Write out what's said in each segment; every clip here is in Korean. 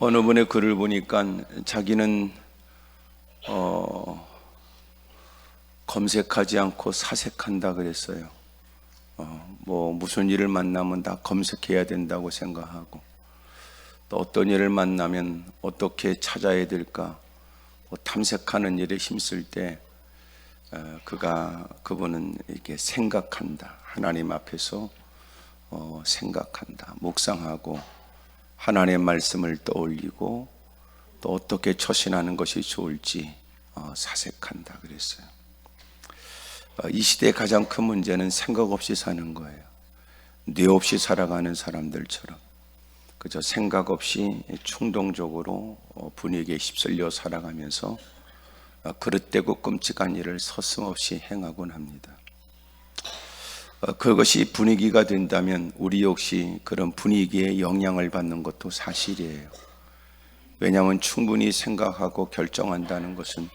어느 분의 글을 보니까 자기는 검색하지 않고 사색한다 그랬어요. 무슨 일을 만나면 다 검색해야 된다고 생각하고, 또 어떤 일을 만나면 어떻게 찾아야 될까 탐색하는 일에 힘쓸 때 그분은 이렇게 생각한다. 하나님 앞에서 생각한다. 묵상하고 하나님의 말씀을 떠올리고 또 어떻게 처신하는 것이 좋을지 사색한다 그랬어요. 이 시대의 가장 큰 문제는 생각 없이 사는 거예요. 뇌 없이 살아가는 사람들처럼 그저 생각 없이 충동적으로 분위기에 휩쓸려 살아가면서 그릇되고 끔찍한 일을 서슴없이 행하곤 합니다. 그것이 분위기가 된다면 우리 역시 그런 분위기에 영향을 받는 것도 사실이에요. 왜냐하면 충분히 생각하고 결정한다는 것은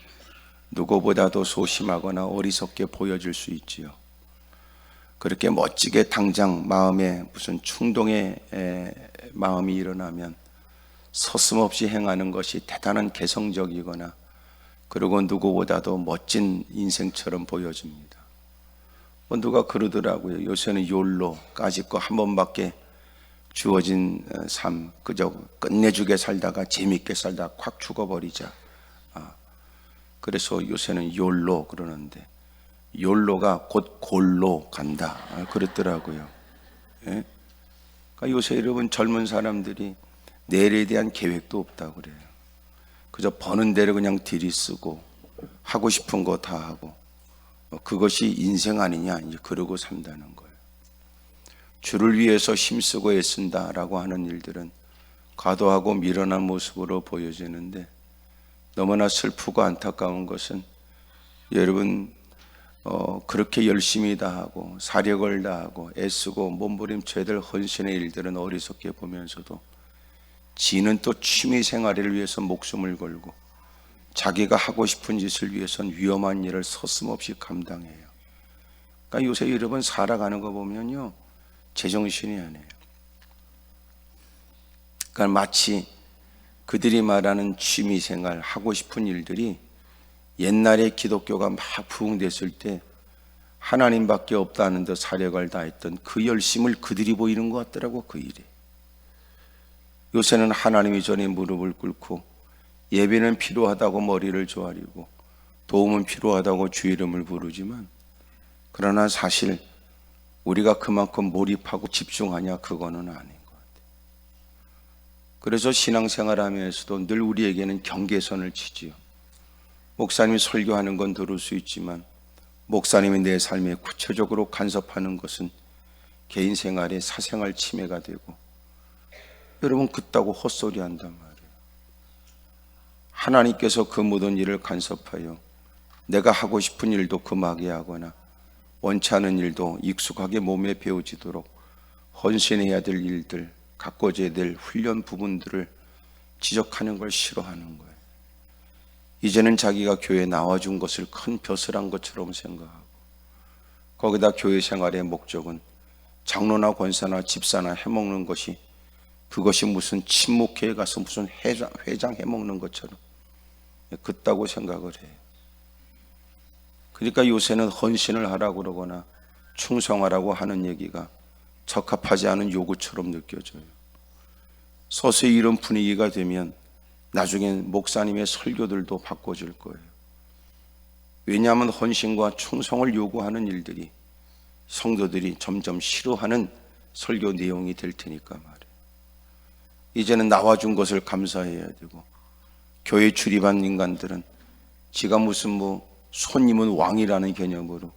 누구보다도 소심하거나 어리석게 보여질 수 있지요. 그렇게 멋지게 당장 마음에 무슨 충동의 마음이 일어나면 서슴없이 행하는 것이 대단한 개성적이거나 그리고 누구보다도 멋진 인생처럼 보여집니다. 누가 그러더라고요. 요새는 욜로, 까짓거 한 번밖에 주어진 삶, 그저 끝내주게 살다가 재밌게 살다가 콱 죽어버리자. 그래서 요새는 욜로 그러는데, 욜로가 곧 골로 간다 그랬더라고요. 예? 그러니까 요새 여러분 젊은 사람들이 내일에 대한 계획도 없다고 그래요. 그저 버는 대로 그냥 들이쓰고 하고 싶은 거 다 하고, 그것이 인생 아니냐 이제 그러고 산다는 거예요. 주를 위해서 힘쓰고 애쓴다라고 하는 일들은 과도하고 미련한 모습으로 보여지는데, 너무나 슬프고 안타까운 것은 여러분 그렇게 열심히 다하고 사력을 다하고 애쓰고 몸부림쳐야 될 헌신의 일들은 어리석게 보면서도 지는 또 취미 생활을 위해서 목숨을 걸고 자기가 하고 싶은 짓을 위해서는 위험한 일을 서슴없이 감당해요. 그러니까 요새 여러분 살아가는 거 보면요, 제정신이 아니에요. 그러니까 마치 그들이 말하는 취미생활, 하고 싶은 일들이 옛날에 기독교가 막 부흥됐을 때 하나님밖에 없다는 데 사력을 다했던 그 열심을 그들이 보이는 것 같더라고, 그 일이. 요새는 하나님이 전에 무릎을 꿇고 예배는 필요하다고 머리를 조아리고 도움은 필요하다고 주 이름을 부르지만, 그러나 사실 우리가 그만큼 몰입하고 집중하냐, 그거는 아닌 것 같아요. 그래서 신앙생활 하면서도 늘 우리에게는 경계선을 치지요. 목사님이 설교하는 건 들을 수 있지만 목사님이 내 삶에 구체적으로 간섭하는 것은 개인 생활에 사생활 침해가 되고, 여러분 그따구 헛소리 한단 말이에요. 하나님께서 그 모든 일을 간섭하여 내가 하고 싶은 일도 금하게 하거나 원치 않은 일도 익숙하게 몸에 배워지도록 헌신해야 될 일들, 가꿔져야 될 훈련 부분들을 지적하는 걸 싫어하는 거예요. 이제는 자기가 교회에 나와준 것을 큰 벼슬한 것처럼 생각하고, 거기다 교회 생활의 목적은 장로나 권사나 집사나 해먹는 것이, 그것이 무슨 친목회에 가서 무슨 회장 해먹는 것처럼 그따고 생각을 해요. 그러니까 요새는 헌신을 하라고 그러거나 충성하라고 하는 얘기가 적합하지 않은 요구처럼 느껴져요. 서서히 이런 분위기가 되면 나중엔 목사님의 설교들도 바꿔질 거예요. 왜냐하면 헌신과 충성을 요구하는 일들이 성도들이 점점 싫어하는 설교 내용이 될 테니까 말이에요. 이제는 나와준 것을 감사해야 되고, 교회 출입한 인간들은 지가 무슨 손님은 왕이라는 개념으로,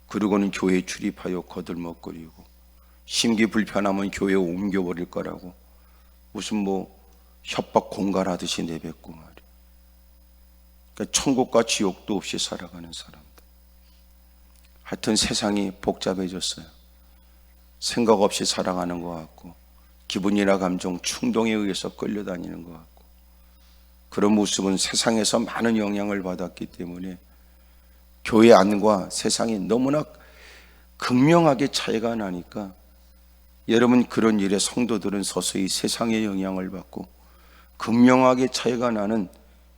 그리고는 교회에 출입하여 거들먹거리고 심기 불편하면 교회에 옮겨버릴 거라고 무슨 협박 공갈하듯이 내뱉고 말이에요. 그러니까 천국과 지옥도 없이 살아가는 사람들. 하여튼 세상이 복잡해졌어요. 생각 없이 살아가는 것 같고, 기분이나 감정, 충동에 의해서 끌려다니는 것 같고, 그런 모습은 세상에서 많은 영향을 받았기 때문에 교회 안과 세상이 너무나 극명하게 차이가 나니까 여러분 그런 일에 성도들은 서서히 세상의 영향을 받고 극명하게 차이가 나는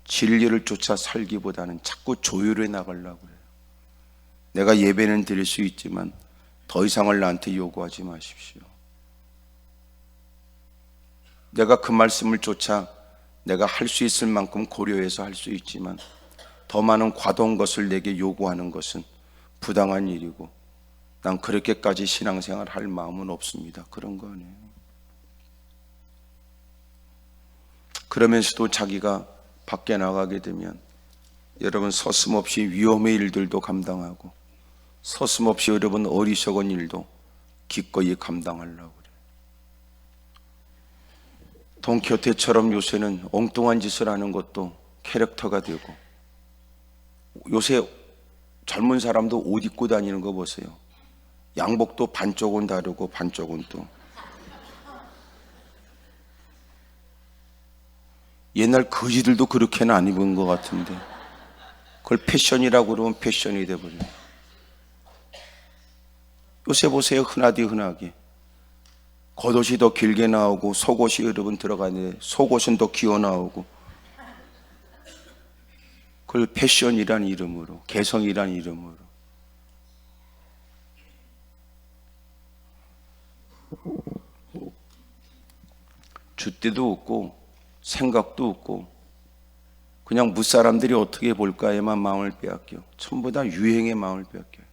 진리를 쫓아 살기보다는 자꾸 조율해 나가려고 그래요. 내가 예배는 드릴 수 있지만 더 이상을 나한테 요구하지 마십시오. 내가 그 말씀을 쫓아 내가 할 수 있을 만큼 고려해서 할 수 있지만 더 많은 과도한 것을 내게 요구하는 것은 부당한 일이고 난 그렇게까지 신앙생활 할 마음은 없습니다. 그런 거 아니에요. 그러면서도 자기가 밖에 나가게 되면 여러분 서슴없이 위험의 일들도 감당하고 서슴없이 여러분 어리석은 일도 기꺼이 감당하려고 그래요. 돈키호테처럼 요새는 엉뚱한 짓을 하는 것도 캐릭터가 되고, 요새 젊은 사람도 옷 입고 다니는 거 보세요. 양복도 반쪽은 다르고 반쪽은 또 옛날 거지들도 그렇게는 안 입은 것 같은데 그걸 패션이라고 그러면 패션이 돼버려요. 요새 보세요. 흔하게 겉옷이 더 길게 나오고 속옷이 여러분 들어가는데 속옷은 더 기어 나오고, 그걸 패션이란 이름으로, 개성이란 이름으로. 줏대도 없고 생각도 없고 그냥 무사람들이 어떻게 볼까에만 마음을 빼앗겨. 전부 다 유행의 마음을 빼앗겨요.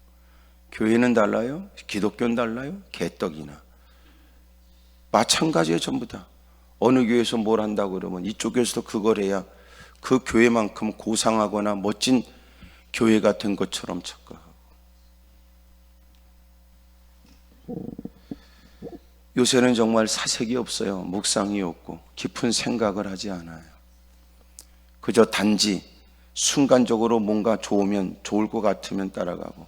교회는 달라요? 기독교는 달라요? 개떡이나 마찬가지예요. 전부 다 어느 교회에서 뭘 한다고 그러면 이쪽 교회에서도 그걸 해야 그 교회만큼 고상하거나 멋진 교회가 된 것처럼 착각하고. 요새는 정말 사색이 없어요. 묵상이 없고 깊은 생각을 하지 않아요. 그저 단지 순간적으로 뭔가 좋으면, 좋을 것 같으면 따라가고,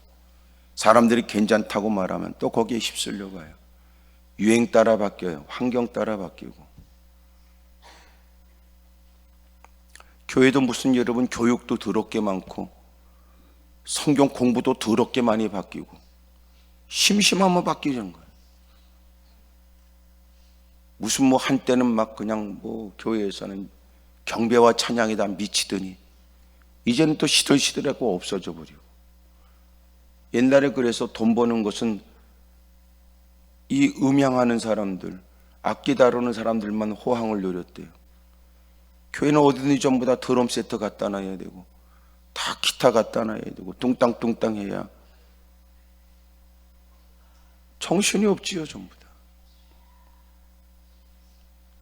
사람들이 괜찮다고 말하면 또 거기에 휩쓸려 가요. 유행 따라 바뀌어요. 환경 따라 바뀌고. 교회도 무슨 여러분 교육도 더럽게 많고 성경 공부도 더럽게 많이 바뀌고 심심하면 바뀌는 거예요. 무슨 뭐 한때는 막 그냥 뭐 교회에서는 경배와 찬양이 다 미치더니 이제는 또 시들시들하고 없어져 버리고. 옛날에 그래서 돈 버는 것은 이 음향하는 사람들, 악기 다루는 사람들만 호황을 누렸대요. 교회는 어디든지 전부 다 드럼 세트 갖다 놔야 되고 다 기타 갖다 놔야 되고 뚱땅뚱땅 해야 정신이 없지요. 전부 다.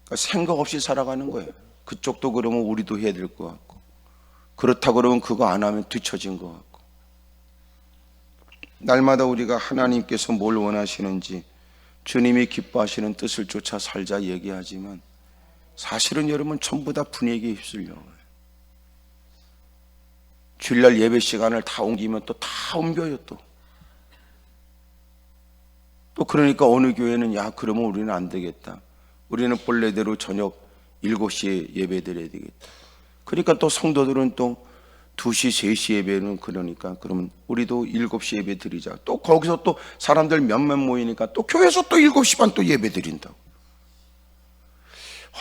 그러니까 생각 없이 살아가는 거예요. 그쪽도 그러면 우리도 해야 될 것 같고, 그렇다 그러면 그거 안 하면 뒤처진 것 같고. 날마다 우리가 하나님께서 뭘 원하시는지, 주님이 기뻐하시는 뜻을 쫓아 살자 얘기하지만 사실은 여러분 전부 다 분위기에 휩쓸려요. 주일날 예배 시간을 다 옮기면 또 다 옮겨요. 또 그러니까 어느 교회는 야 그러면 우리는 안 되겠다. 우리는 본래대로 저녁 7시에 예배 드려야 되겠다. 그러니까 또 성도들은 또 2시, 3시 예배는 그러니까 그러면 우리도 7시 예배 드리자. 또 거기서 또 사람들 몇몇 모이니까 또 교회에서 또 7시 반 또 예배 드린다고.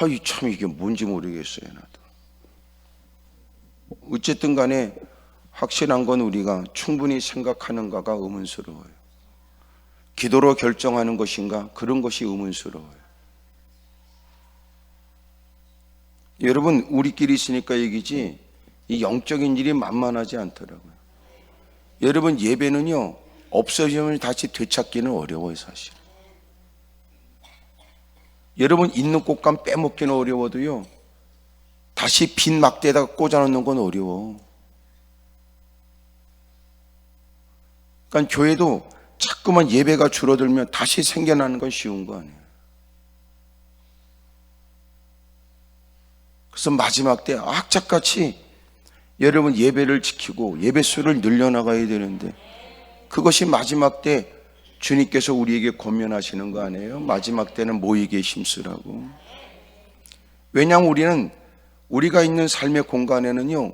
아이 참 이게 뭔지 모르겠어요. 나도. 어쨌든 간에 확실한 건 우리가 충분히 생각하는가가 의문스러워요. 기도로 결정하는 것인가, 그런 것이 의문스러워요. 여러분 우리끼리 있으니까 얘기지 이 영적인 일이 만만하지 않더라고요. 여러분 예배는요 없어지면 다시 되찾기는 어려워요. 사실 여러분 있는 꽃감 빼먹기는 어려워도요 다시 빈 막대에다가 꽂아놓는 건 어려워. 그러니까 교회도 자꾸만 예배가 줄어들면 다시 생겨나는 건 쉬운 거 아니에요. 그래서 마지막 때 악착같이 여러분 예배를 지키고 예배 수를 늘려나가야 되는데, 그것이 마지막 때 주님께서 우리에게 권면하시는 거 아니에요? 마지막 때는 모이기에 힘쓰라고. 왜냐하면 우리가 있는 삶의 공간에는요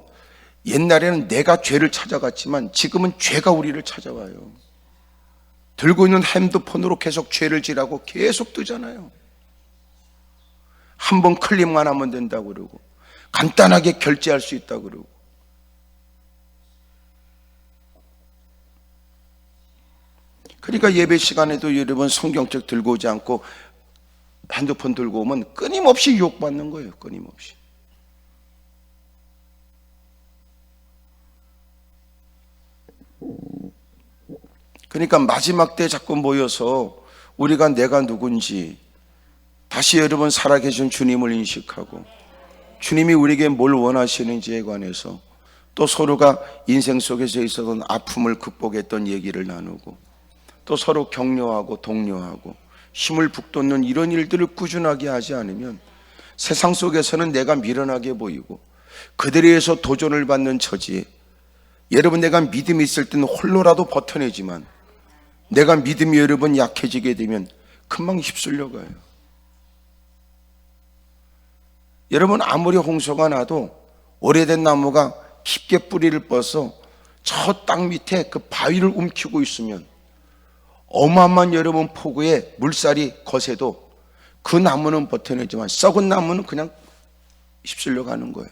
옛날에는 내가 죄를 찾아갔지만 지금은 죄가 우리를 찾아와요. 들고 있는 핸드폰으로 계속 죄를 지라고 계속 뜨잖아요. 한 번 클릭만 하면 된다고 그러고 간단하게 결제할 수 있다고 그러고 그러니까 예배 시간에도 여러분 성경책 들고 오지 않고 핸드폰 들고 오면 끊임없이 유혹받는 거예요. 끊임없이. 그러니까 마지막 때 자꾸 모여서 우리가 내가 누군지 다시 여러분 살아계신 주님을 인식하고 주님이 우리에게 뭘 원하시는지에 관해서 또 서로가 인생 속에서 있었던 아픔을 극복했던 얘기를 나누고 또 서로 격려하고 독려하고 힘을 북돋는 이런 일들을 꾸준하게 하지 않으면 세상 속에서는 내가 미련하게 보이고 그들에 의해서 도전을 받는 처지에 여러분 내가 믿음이 있을 때는 홀로라도 버텨내지만 내가 믿음이 여러분 약해지게 되면 금방 휩쓸려 가요. 여러분 아무리 홍수가 나도 오래된 나무가 깊게 뿌리를 뻗어서 저 땅 밑에 그 바위를 움키고 있으면 어마어마한 여러분 폭우에 물살이 거세도 그 나무는 버텨내지만 썩은 나무는 그냥 휩쓸려 가는 거예요.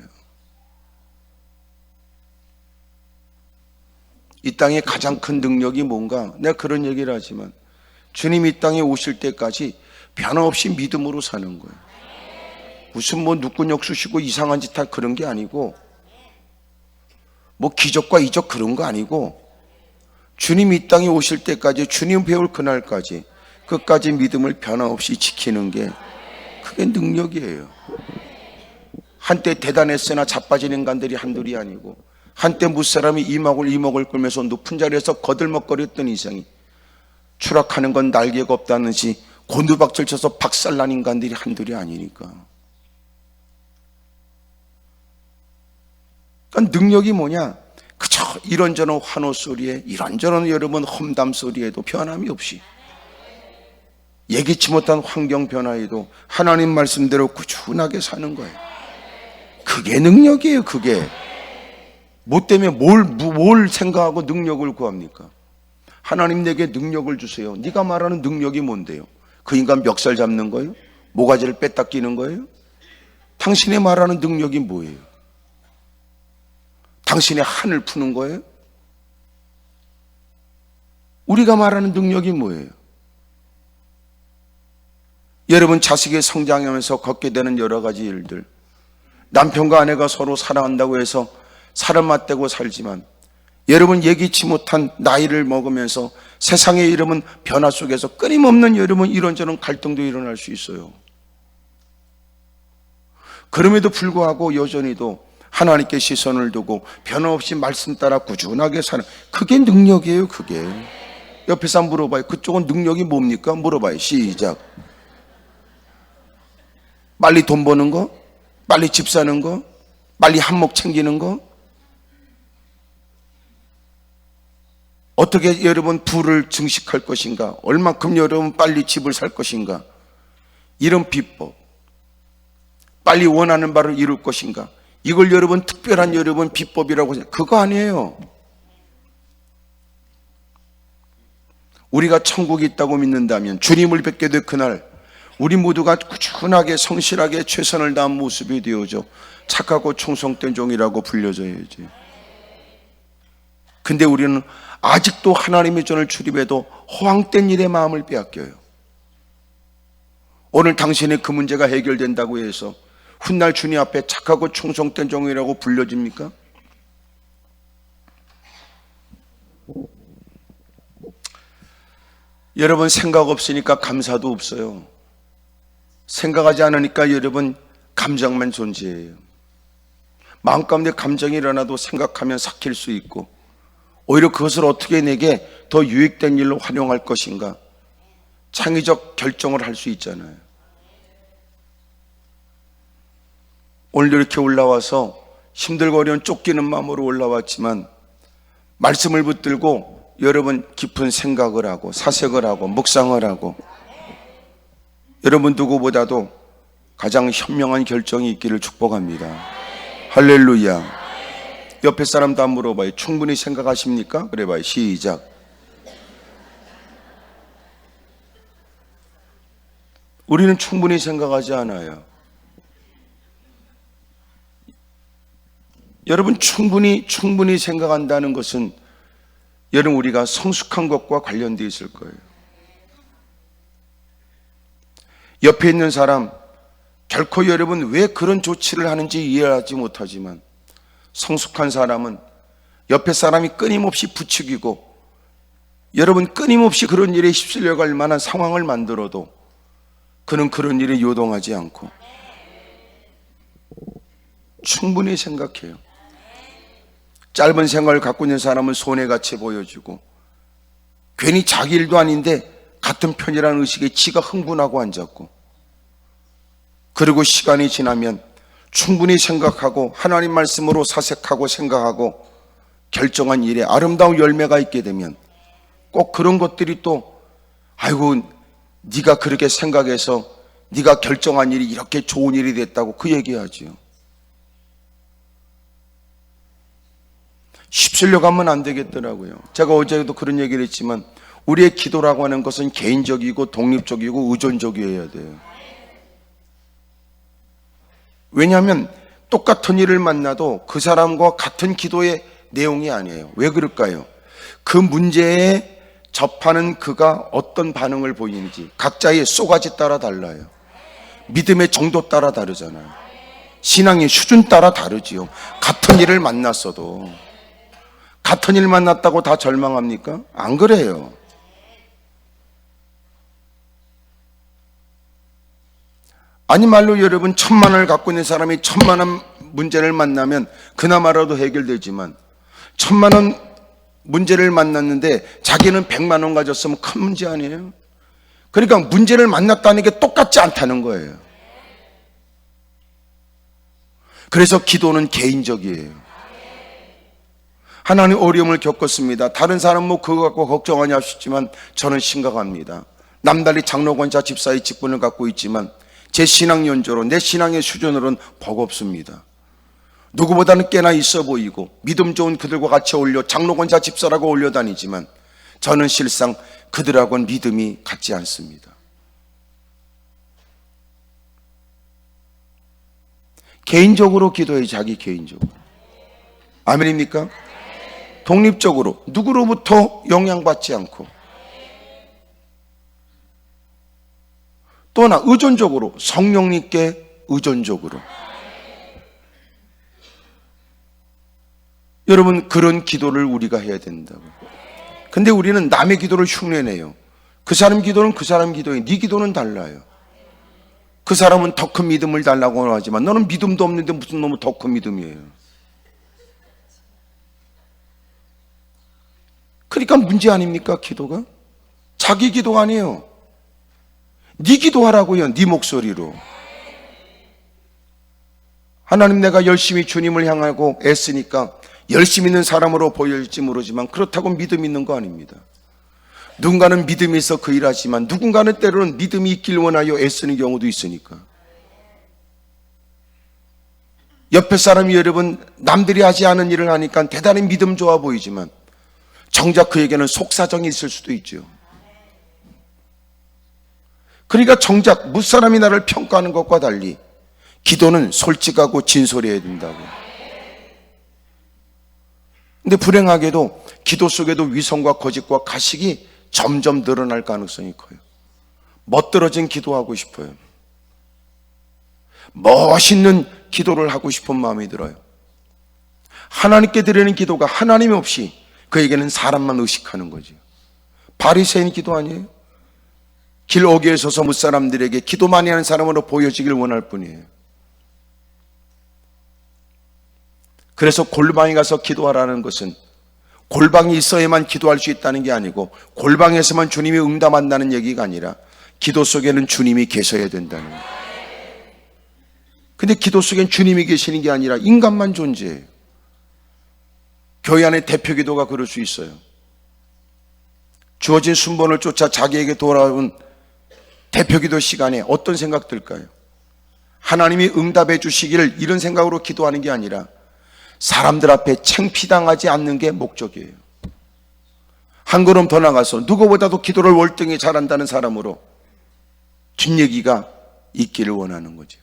이 땅의 가장 큰 능력이 뭔가? 내가 그런 얘기를 하지만 주님이 이 땅에 오실 때까지 변함없이 믿음으로 사는 거예요. 무슨 뭐 누구역 쑤시고 이상한 짓 할 그런 게 아니고 뭐 기적과 이적 그런 거 아니고 주님이 이 땅에 오실 때까지 주님 배울 그날까지 끝까지 믿음을 변함없이 지키는 게 그게 능력이에요. 한때 대단했으나 자빠진 인간들이 한둘이 아니고 한때 무사람이 이목을 끌면서 높은 자리에서 거들먹거렸던 인생이 추락하는 건 날개가 없다는 듯이 곤두박질 쳐서 박살난 인간들이 한둘이 아니니까. 그러니까 능력이 뭐냐? 그저 이런저런 환호 소리에 이런저런 여러분 험담 소리에도 변함이 없이 예기치 못한 환경 변화에도 하나님 말씀대로 꾸준하게 사는 거예요. 그게 능력이에요. 그게 뭐 때문에 뭘 생각하고 능력을 구합니까? 하나님 내게 능력을 주세요. 네가 말하는 능력이 뭔데요? 그 인간 멱살 잡는 거예요? 모가지를 뺐다 끼는 거예요? 당신의 말하는 능력이 뭐예요? 당신의 한을 푸는 거예요? 우리가 말하는 능력이 뭐예요? 여러분 자식이 성장하면서 겪게 되는 여러 가지 일들, 남편과 아내가 서로 사랑한다고 해서 살을 맞대고 살지만 여러분 예기치 못한 나이를 먹으면서 세상의 이름은 변화 속에서 끊임없는 여러분 이런저런 갈등도 일어날 수 있어요. 그럼에도 불구하고 여전히도 하나님께 시선을 두고 변함없이 말씀 따라 꾸준하게 사는 그게 능력이에요. 그게 옆에 사람 물어봐요. 그쪽은 능력이 뭡니까? 물어봐요. 시작. 빨리 돈 버는 거? 빨리 집 사는 거? 빨리 한몫 챙기는 거? 어떻게 여러분 부를 증식할 것인가? 얼만큼 여러분 빨리 집을 살 것인가? 이런 비법. 빨리 원하는 바를 이룰 것인가? 이걸 여러분 특별한 여러분 비법이라고 생각해요. 그거 아니에요. 우리가 천국이 있다고 믿는다면 주님을 뵙게 될 그날 우리 모두가 꾸준하게 성실하게 최선을 다한 모습이 되어져 착하고 충성된 종이라고 불려져야지. 근데 우리는 아직도 하나님의 전을 출입해도 허황된 일에 마음을 빼앗겨요. 오늘 당신의 그 문제가 해결된다고 해서 훗날 주님 앞에 착하고 충성된 종이라고 불려집니까? 여러분 생각 없으니까 감사도 없어요. 생각하지 않으니까 여러분 감정만 존재해요. 마음 가운데 감정이 일어나도 생각하면 삭힐 수 있고 오히려 그것을 어떻게 내게 더 유익된 일로 활용할 것인가 창의적 결정을 할 수 있잖아요. 오늘도 이렇게 올라와서 힘들고 어려운 쫓기는 마음으로 올라왔지만 말씀을 붙들고 여러분 깊은 생각을 하고 사색을 하고 묵상을 하고 여러분 누구보다도 가장 현명한 결정이 있기를 축복합니다. 할렐루야. 옆에 사람도 안 물어봐요. 충분히 생각하십니까? 그래 봐요. 시작. 우리는 충분히 생각하지 않아요. 여러분, 충분히 생각한다는 것은 여러분 우리가 성숙한 것과 관련되어 있을 거예요. 옆에 있는 사람 결코 여러분 왜 그런 조치를 하는지 이해하지 못하지만, 성숙한 사람은 옆에 사람이 끊임없이 부추기고 여러분 끊임없이 그런 일에 휩쓸려 갈 만한 상황을 만들어도 그는 그런 일에 요동하지 않고 충분히 생각해요. 짧은 생각을 갖고 있는 사람은 손해같이 보여주고 괜히 자기 일도 아닌데 같은 편이라는 의식에 지가 흥분하고 앉았고, 그리고 시간이 지나면 충분히 생각하고 하나님 말씀으로 사색하고 생각하고 결정한 일에 아름다운 열매가 있게 되면 꼭 그런 것들이 또 아이고 네가 그렇게 생각해서 네가 결정한 일이 이렇게 좋은 일이 됐다고 그 얘기하지요. 휩쓸려 가면 안 되겠더라고요. 제가 어제도 그런 얘기를 했지만 우리의 기도라고 하는 것은 개인적이고 독립적이고 의존적이어야 돼요. 왜냐하면 똑같은 일을 만나도 그 사람과 같은 기도의 내용이 아니에요. 왜 그럴까요? 그 문제에 접하는 그가 어떤 반응을 보이는지 각자의 쏘가지 따라 달라요. 믿음의 정도 따라 다르잖아요. 신앙의 수준 따라 다르지요. 같은 일을 만났어도 같은 일 만났다고 다 절망합니까? 안 그래요. 아니 말로 여러분, 1,000만 원을 갖고 있는 사람이 1,000만 원 문제를 만나면 그나마라도 해결되지만 1,000만 원 문제를 만났는데 자기는 100만 원 가졌으면 큰 문제 아니에요? 그러니까 문제를 만났다는 게 똑같지 않다는 거예요. 그래서 기도는 개인적이에요. 하나님 어려움을 겪었습니다. 다른 사람 뭐 그거 갖고 걱정하냐 하시지만 저는 심각합니다. 남달리 장로권자 집사의 직분을 갖고 있지만 제 신앙 연조로 내 신앙의 수준으로는 버겁습니다. 누구보다는 꽤나 있어 보이고 믿음 좋은 그들과 같이 어울려 장로권자 집사라고 올려다니지만 저는 실상 그들하고는 믿음이 같지 않습니다. 개인적으로 기도해. 자기 개인적으로. 아멘입니까? 독립적으로 누구로부터 영향받지 않고, 또 하나 의존적으로 성령님께 의존적으로. 여러분, 그런 기도를 우리가 해야 된다고요. 근데 우리는 남의 기도를 흉내내요. 그 사람 기도는 그 사람 기도예요. 네 기도는 달라요. 그 사람은 더 큰 믿음을 달라고 하지만 너는 믿음도 없는데 무슨 놈의 더 큰 믿음이에요. 그러니까 문제 아닙니까? 기도가 자기 기도가 아니에요. 네 기도하라고요. 네 목소리로. 하나님, 내가 열심히 주님을 향하고 애쓰니까 열심히 있는 사람으로 보일지 모르지만 그렇다고 믿음 있는 거 아닙니다. 누군가는 믿음이 있어 그 일하지만 누군가는 때로는 믿음이 있길 원하여 애쓰는 경우도 있으니까. 옆에 사람이 여러분 남들이 하지 않은 일을 하니까 대단히 믿음 좋아 보이지만 정작 그에게는 속사정이 있을 수도 있죠. 그러니까 정작 무사람이 나를 평가하는 것과 달리 기도는 솔직하고 진솔해야 된다고. 근데 불행하게도 기도 속에도 위선과 거짓과 가식이 점점 늘어날 가능성이 커요. 멋들어진 기도하고 싶어요. 멋있는 기도를 하고 싶은 마음이 들어요. 하나님께 드리는 기도가 하나님 없이 그에게는 사람만 의식하는 거죠. 바리새인 기도 아니에요? 길 어귀에 서서 무사람들에게 기도 많이 하는 사람으로 보여지길 원할 뿐이에요. 그래서 골방에 가서 기도하라는 것은 골방이 있어야만 기도할 수 있다는 게 아니고 골방에서만 주님이 응답한다는 얘기가 아니라 기도 속에는 주님이 계셔야 된다는 거예요. 근데 기도 속엔 주님이 계시는 게 아니라 인간만 존재해요. 교회 안에 대표 기도가 그럴 수 있어요. 주어진 순번을 쫓아 자기에게 돌아온 대표 기도 시간에 어떤 생각 들까요? 하나님이 응답해 주시기를 이런 생각으로 기도하는 게 아니라 사람들 앞에 창피당하지 않는 게 목적이에요. 한 걸음 더 나가서 누구보다도 기도를 월등히 잘한다는 사람으로 뒷얘기가 있기를 원하는 거죠.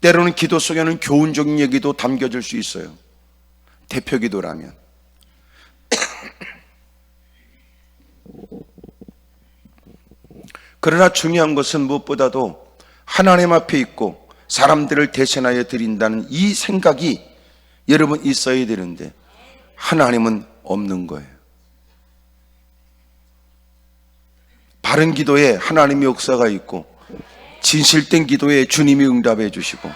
때로는 기도 속에는 교훈적인 얘기도 담겨질 수 있어요. 대표 기도라면. 그러나 중요한 것은 무엇보다도 하나님 앞에 있고 사람들을 대신하여 드린다는 이 생각이 여러분 있어야 되는데 하나님은 없는 거예요. 바른 기도에 하나님의 역사가 있고 진실된 기도에 주님이 응답해 주시고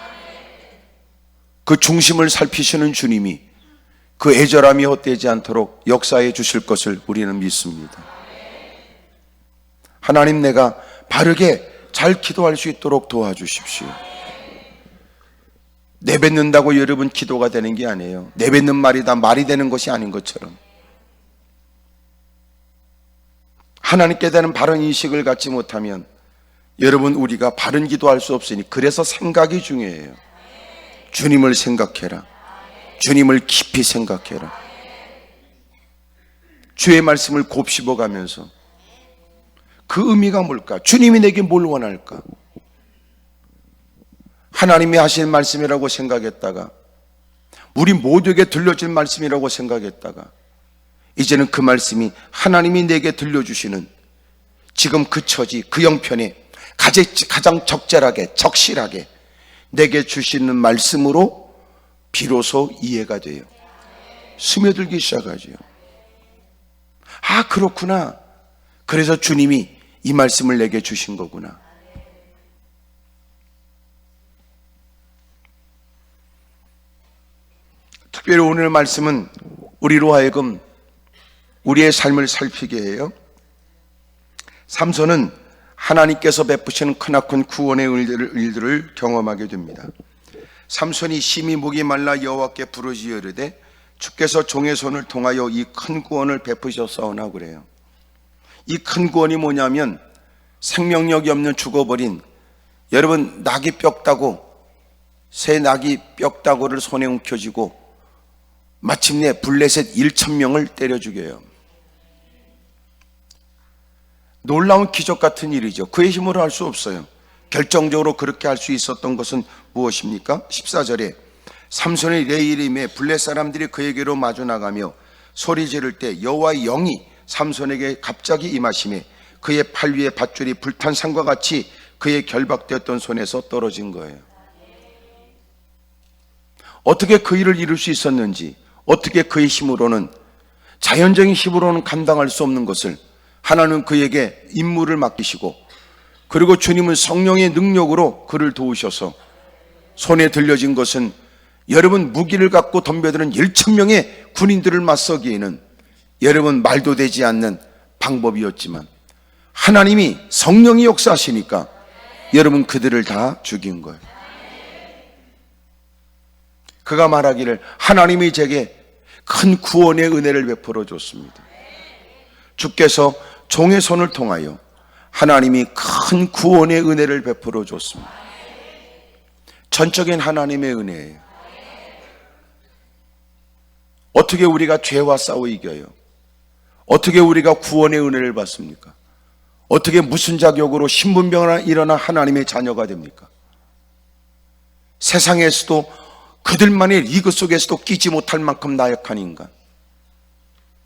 그 중심을 살피시는 주님이 그 애절함이 헛되지 않도록 역사해 주실 것을 우리는 믿습니다. 하나님, 내가 바르게 잘 기도할 수 있도록 도와주십시오. 내뱉는다고 여러분 기도가 되는 게 아니에요. 내뱉는 말이 다 말이 되는 것이 아닌 것처럼 하나님께 대한 바른 인식을 갖지 못하면 여러분 우리가 바른 기도할 수 없으니 그래서 생각이 중요해요. 주님을 생각해라. 주님을 깊이 생각해라. 주의 말씀을 곱씹어가면서 그 의미가 뭘까? 주님이 내게 뭘 원할까? 하나님이 하신 말씀이라고 생각했다가 우리 모두에게 들려질 말씀이라고 생각했다가 이제는 그 말씀이 하나님이 내게 들려주시는 지금 그 처지, 그 형편에 가장 적절하게, 적실하게 내게 주시는 말씀으로 비로소 이해가 돼요. 스며들기 시작하죠. 아, 그렇구나. 그래서 주님이 이 말씀을 내게 주신 거구나. 특별히 오늘 말씀은 우리로 하여금 우리의 삶을 살피게 해요. 삼손은 하나님께서 베푸시는 크나큰 구원의 일들을 경험하게 됩니다. 삼손이 심히 목이 말라 여호와께 부르짖어 이르되 주께서 종의 손을 통하여 이 큰 구원을 베푸셨사오나 그래요. 이 큰 구원이 뭐냐면 생명력이 없는 죽어버린 여러분 낙이 뼈다고 새 낙이 뼈다고를 손에 움켜쥐고 마침내 블레셋 1,000명을 때려 죽여요. 놀라운 기적 같은 일이죠. 그의 힘으로 할 수 없어요. 결정적으로 그렇게 할 수 있었던 것은 무엇입니까? 14절에 삼손의 레이림에 블레 사람들이 그에게로 마주 나가며 소리 지를 때 여호와의 영이 삼손에게 갑자기 임하시매 그의 팔 위에 밧줄이 불탄 산과 같이 그의 결박되었던 손에서 떨어진 거예요. 어떻게 그 일을 이룰 수 있었는지, 어떻게 그의 힘으로는, 자연적인 힘으로는 감당할 수 없는 것을 하나님은 그에게 임무를 맡기시고 그리고 주님은 성령의 능력으로 그를 도우셔서 손에 들려진 것은 여러분 무기를 갖고 덤벼드는 1,000명의 군인들을 맞서기에는 여러분 말도 되지 않는 방법이었지만 하나님이 성령이 역사하시니까 여러분 그들을 다 죽인 거예요. 그가 말하기를 하나님이 제게 큰 구원의 은혜를 베풀어 줬습니다. 주께서 종의 손을 통하여 하나님이 큰 구원의 은혜를 베풀어 줬습니다. 전적인 하나님의 은혜예요. 어떻게 우리가 죄와 싸워 이겨요? 어떻게 우리가 구원의 은혜를 받습니까? 어떻게 무슨 자격으로 신분병을 일어나 하나님의 자녀가 됩니까? 세상에서도 그들만의 리그 속에서도 끼지 못할 만큼 나약한 인간,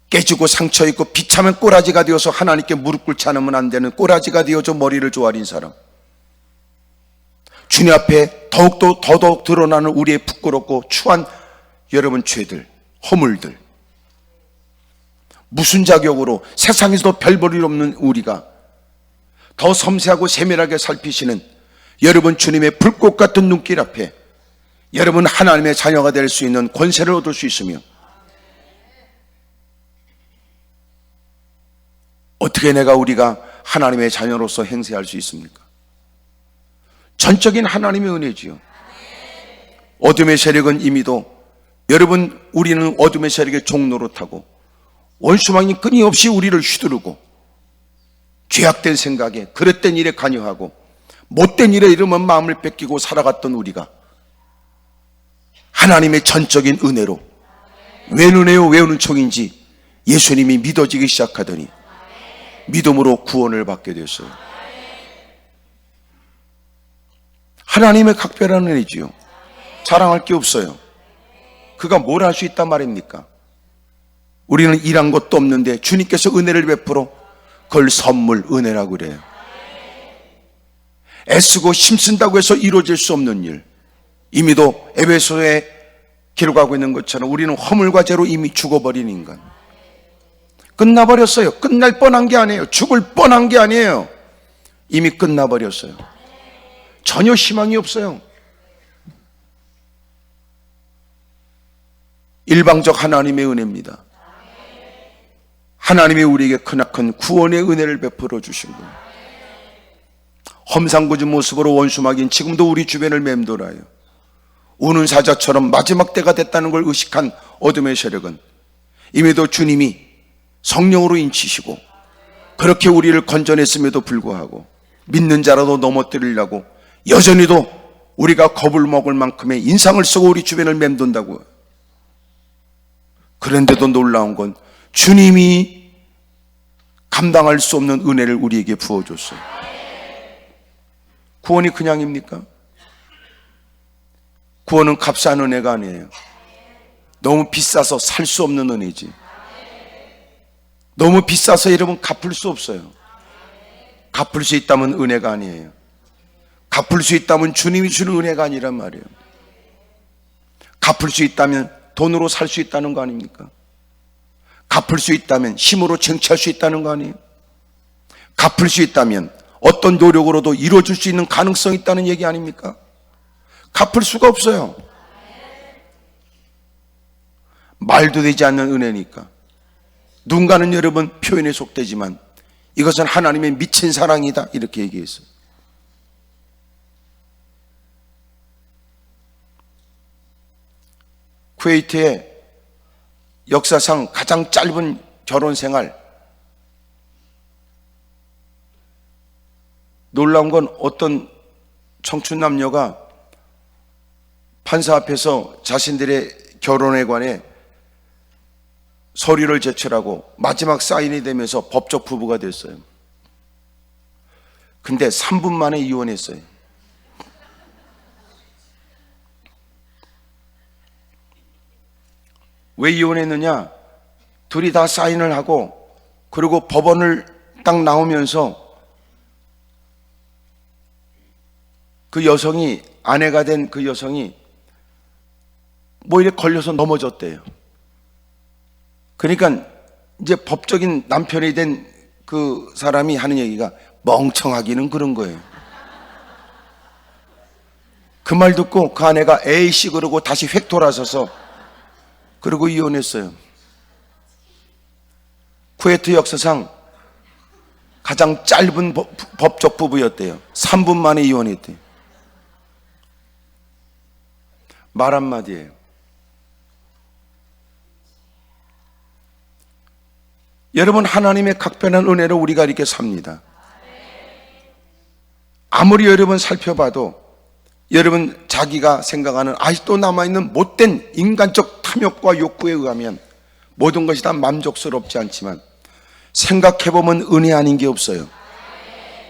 깨지고 상처있고 비참한 꼬라지가 되어서 하나님께 무릎 꿇지 않으면 안 되는 꼬라지가 되어서 머리를 조아린 사람, 주님 앞에 더더욱 드러나는 우리의 부끄럽고 추한 여러분 죄들, 허물들, 무슨 자격으로 세상에서도 별 볼 일 없는 우리가 더 섬세하고 세밀하게 살피시는 여러분 주님의 불꽃 같은 눈길 앞에 여러분 하나님의 자녀가 될 수 있는 권세를 얻을 수 있으며 어떻게 우리가 하나님의 자녀로서 행세할 수 있습니까? 전적인 하나님의 은혜지요. 어둠의 세력은 이미도 여러분 우리는 어둠의 세력의 종노릇하고 원수망이 끊임없이 우리를 휘두르고 죄악된 생각에 그릇된 일에 관여하고 못된 일에 이르면 마음을 뺏기고 살아갔던 우리가 하나님의 전적인 은혜로 왜 눈에요 왜 은총인지 예수님이 믿어지기 시작하더니 믿음으로 구원을 받게 되었어요. 하나님의 각별한 은혜지요. 자랑할 게 없어요. 그가 뭘 할 수 있단 말입니까? 우리는 일한 것도 없는데 주님께서 은혜를 베풀어 그걸 선물, 은혜라고 그래요. 애쓰고 힘쓴다고 해서 이루어질 수 없는 일, 이미도 에베소에 기록하고 있는 것처럼 우리는 허물과 죄로 이미 죽어버린 인간. 끝나버렸어요. 끝날 뻔한 게 아니에요. 죽을 뻔한 게 아니에요. 이미 끝나버렸어요. 전혀 희망이 없어요. 일방적 하나님의 은혜입니다. 하나님이 우리에게 크나큰 구원의 은혜를 베풀어 주신 거예요. 험상궂은 모습으로 원수막인 지금도 우리 주변을 맴돌아요. 우는 사자처럼 마지막 때가 됐다는 걸 의식한 어둠의 세력은 이미도 주님이 성령으로 인치시고 그렇게 우리를 건져냈음에도 불구하고 믿는 자라도 넘어뜨리려고 여전히도 우리가 겁을 먹을 만큼의 인상을 쓰고 우리 주변을 맴돈다고요. 그런데도 놀라운 건 주님이 감당할 수 없는 은혜를 우리에게 부어줬어요. 구원이 그냥입니까? 구원은 값싼 은혜가 아니에요. 너무 비싸서 살 수 없는 은혜지. 너무 비싸서 여러분 갚을 수 없어요. 갚을 수 있다면 은혜가 아니에요. 갚을 수 있다면 주님이 주는 은혜가 아니란 말이에요. 갚을 수 있다면 돈으로 살 수 있다는 거 아닙니까? 갚을 수 있다면 힘으로 쟁취할 수 있다는 거 아니에요? 갚을 수 있다면 어떤 노력으로도 이루어질 수 있는 가능성이 있다는 얘기 아닙니까? 갚을 수가 없어요. 말도 되지 않는 은혜니까. 누군가는 여러분 표현에 속되지만 이것은 하나님의 미친 사랑이다 이렇게 얘기했어요. 쿠웨이트의 역사상 가장 짧은 결혼 생활. 놀라운 건 어떤 청춘 남녀가 판사 앞에서 자신들의 결혼에 관해 서류를 제출하고 마지막 사인이 되면서 법적 부부가 됐어요. 근데 3분 만에 이혼했어요. 왜 이혼했느냐? 둘이 다 사인을 하고 그리고 법원을 딱 나오면서 그 여성이, 아내가 된 그 여성이 뭐 이렇게 걸려서 넘어졌대요. 그러니까 이제 법적인 남편이 된 그 사람이 하는 얘기가 멍청하기는 그런 거예요. 그 말 듣고 그 아내가 에이씨 그러고 다시 획 돌아서서 그리고 이혼했어요. 쿠웨이트 역사상 가장 짧은 법적 부부였대요. 3분 만에 이혼했대요. 말 한마디예요. 여러분, 하나님의 각별한 은혜로 우리가 이렇게 삽니다. 아무리 여러분 살펴봐도 여러분 자기가 생각하는 아직도 남아있는 못된 인간적 탐욕과 욕구에 의하면 모든 것이 다 만족스럽지 않지만 생각해보면 은혜 아닌 게 없어요.